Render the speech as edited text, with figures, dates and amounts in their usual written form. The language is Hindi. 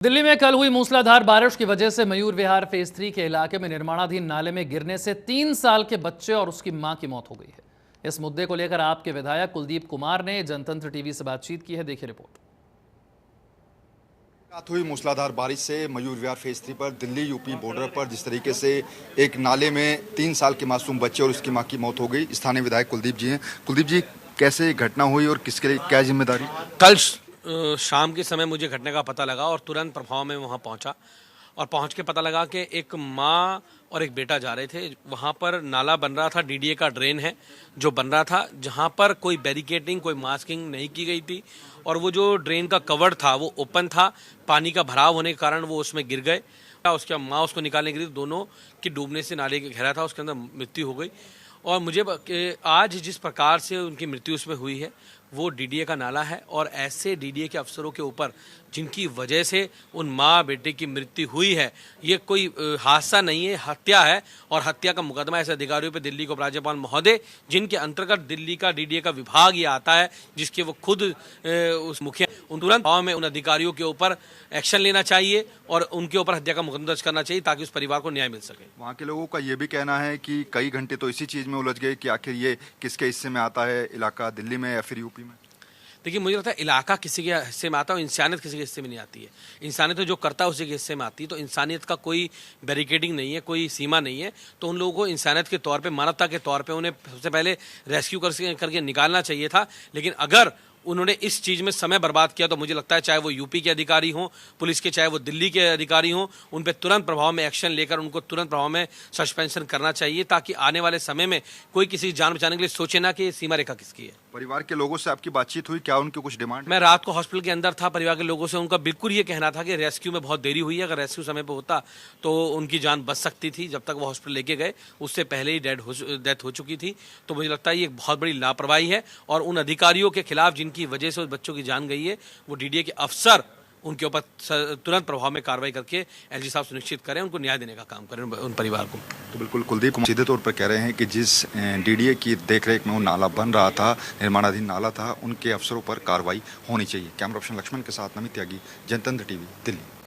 दिल्ली में कल हुई मूसलाधार बारिश की वजह से मयूर विहार फेज 3 के इलाके में निर्माणाधीन नाले में गिरने से 3 साल के बच्चे और उसकी मां की मौत हो गई है। इस मुद्दे को लेकर आपके विधायक कुलदीप कुमार ने जनतंत्र टीवी से बातचीत की है। देखिए रिपोर्ट। रात हुई मूसलाधार बारिश से मयूर विहार फेज 3 पर दिल्ली यूपी बॉर्डर पर जिस तरीके से एक नाले में 3 साल के मासूम बच्चे और उसकी मां की मौत हो गई। स्थानीय विधायक कुलदीप जी हैं। कुलदीप जी, कैसे घटना हुई और किसके लिए क्या जिम्मेदारी? कल शाम के समय मुझे घटना का पता लगा और तुरंत प्रभाव में वहाँ पहुँचा और पहुँच के पता लगा कि एक माँ और एक बेटा जा रहे थे। वहाँ पर नाला बन रहा था, डीडीए का ड्रेन है जो बन रहा था, जहाँ पर कोई बैरिकेडिंग कोई मास्किंग नहीं की गई थी और वो जो ड्रेन का कवर था वो ओपन था। पानी का भराव होने के कारण वो उसमें गिर गए। उसके माँ उसको निकालने गई, दोनों की डूबने से नाले के गहरा था, उसके अंदर मृत्यु हो गई। और मुझे आज जिस प्रकार से उनकी मृत्यु उसमें हुई है वो डीडीए का नाला है और ऐसे डीडीए के अफसरों के ऊपर जिनकी वजह से उन माँ बेटे की मृत्यु हुई है, ये कोई हादसा नहीं है, हत्या है और हत्या का मुकदमा ऐसे अधिकारियों पे दिल्ली के उपराज्यपाल महोदय, जिनके अंतर्गत दिल्ली का डीडीए का विभाग ये आता है, जिसके वो खुद उस मुखिया, उन तुरंत गाँव में उन अधिकारियों के ऊपर एक्शन लेना चाहिए और उनके ऊपर हत्या का मुकदमा दर्ज करना चाहिए ताकि उस परिवार को न्याय मिल सके। वहाँ के लोगों का ये भी कहना है कि कई घंटे तो इसी चीज़ में उलझ गए कि आखिर ये किसके हिस्से में आता है, इलाका दिल्ली में या फिर यूपी में। देखिए, मुझे लगता है इलाका किसी के हिस्से में आता है और इंसानियत किसी के हिस्से में नहीं आती है। इंसानियत तो जो करता है उसी के हिस्से में आती है। तो इंसानियत का कोई बैरिकेडिंग नहीं है, कोई सीमा नहीं है। तो उन लोगों को इंसानियत के तौर पे, मानवता के तौर पे उन्हें सबसे पहले रेस्क्यू करके निकालना चाहिए था। लेकिन अगर उन्होंने इस चीज़ में समय बर्बाद किया तो मुझे लगता है चाहे वो यूपी के अधिकारी हों, पुलिस के, चाहे वो दिल्ली के अधिकारी हों, उन पर तुरंत प्रभाव में एक्शन लेकर उनको तुरंत प्रभाव में सस्पेंशन करना चाहिए ताकि आने वाले समय में कोई किसी की जान बचाने के लिए सोचे ना कि ये सीमा रेखा किसकी है। परिवार के लोगों से आपकी बातचीत हुई, क्या उनकी कुछ डिमांड? मैं रात को हॉस्पिटल के अंदर था, परिवार के लोगों से उनका बिल्कुल ये कहना था कि रेस्क्यू में बहुत देरी हुई है, अगर रेस्क्यू समय पर होता तो उनकी जान बच सकती थी। जब तक वो हॉस्पिटल लेके गए उससे पहले ही डेथ हो चुकी थी। तो मुझे लगता है ये बहुत बड़ी लापरवाही है और उन अधिकारियों के खिलाफ जिनकी वजह से उस बच्चों की जान गई है, वो डीडीए के अफसर उनके ऊपर तुरंत प्रभाव में कार्रवाई करके एलजी साहब सुनिश्चित करें, उनको न्याय देने का काम करें उन परिवार को। तो बिल्कुल कुलदीप सीधे तौर पर कह रहे हैं कि जिस डीडीए की देखरेख में वो नाला बन रहा था, निर्माणाधीन नाला था, उनके अफसरों पर कार्रवाई होनी चाहिए। कैमरा पर्सन लक्ष्मण के साथ नमित त्यागी, जनतंत्र टीवी, दिल्ली।